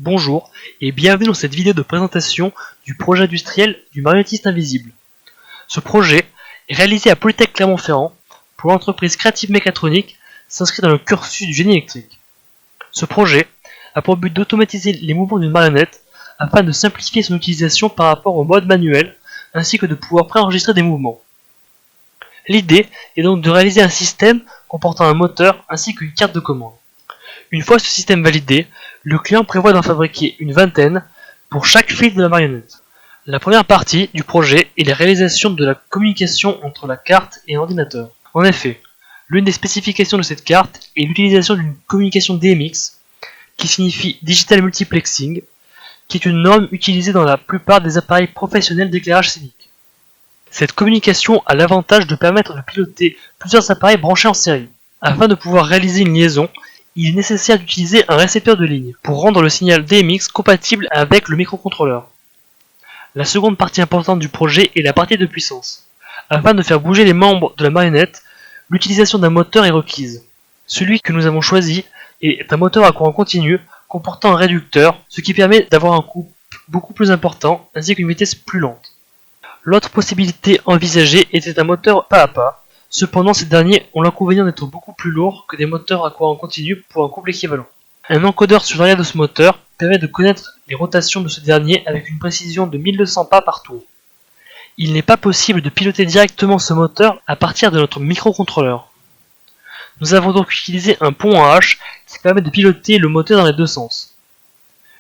Bonjour et bienvenue dans cette vidéo de présentation du projet industriel du marionnettiste invisible. Ce projet est réalisé à Polytech Clermont-Ferrand pour l'entreprise Creative Mécatronique s'inscrit dans le cursus du génie électrique. Ce projet a pour but d'automatiser les mouvements d'une marionnette afin de simplifier son utilisation par rapport au mode manuel ainsi que de pouvoir préenregistrer des mouvements. L'idée est donc de réaliser un système comportant un moteur ainsi qu'une carte de commande. Une fois ce système validé, le client prévoit d'en fabriquer une vingtaine pour chaque fil de la marionnette. La première partie du projet est la réalisation de la communication entre la carte et l'ordinateur. En effet, l'une des spécifications de cette carte est l'utilisation d'une communication DMX, qui signifie Digital Multiplexing, qui est une norme utilisée dans la plupart des appareils professionnels d'éclairage scénique. Cette communication a l'avantage de permettre de piloter plusieurs appareils branchés en série. Afin de pouvoir réaliser une liaison, il est nécessaire d'utiliser un récepteur de ligne pour rendre le signal DMX compatible avec le microcontrôleur. La seconde partie importante du projet est la partie de puissance. Afin de faire bouger les membres de la marionnette, l'utilisation d'un moteur est requise. Celui que nous avons choisi est un moteur à courant continu comportant un réducteur, ce qui permet d'avoir un coût beaucoup plus important ainsi qu'une vitesse plus lente. L'autre possibilité envisagée était un moteur pas à pas. Cependant, ces derniers ont l'inconvénient d'être beaucoup plus lourds que des moteurs à courant continu pour un couple équivalent. Un encodeur sur l'arrière de ce moteur permet de connaître les rotations de ce dernier avec une précision de 1200 pas par tour. Il n'est pas possible de piloter directement ce moteur à partir de notre microcontrôleur. Nous avons donc utilisé un pont à H qui permet de piloter le moteur dans les deux sens.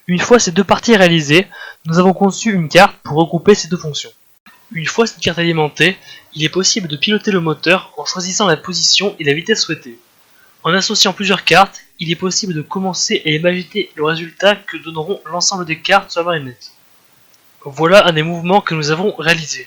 Une fois ces deux parties réalisées, nous avons conçu une carte pour regrouper ces deux fonctions. Une fois cette carte alimentée, il est possible de piloter le moteur en choisissant la position et la vitesse souhaitée. En associant plusieurs cartes, il est possible de commencer à imaginer le résultat que donneront l'ensemble des cartes sur la marionnette. Voilà un des mouvements que nous avons réalisés.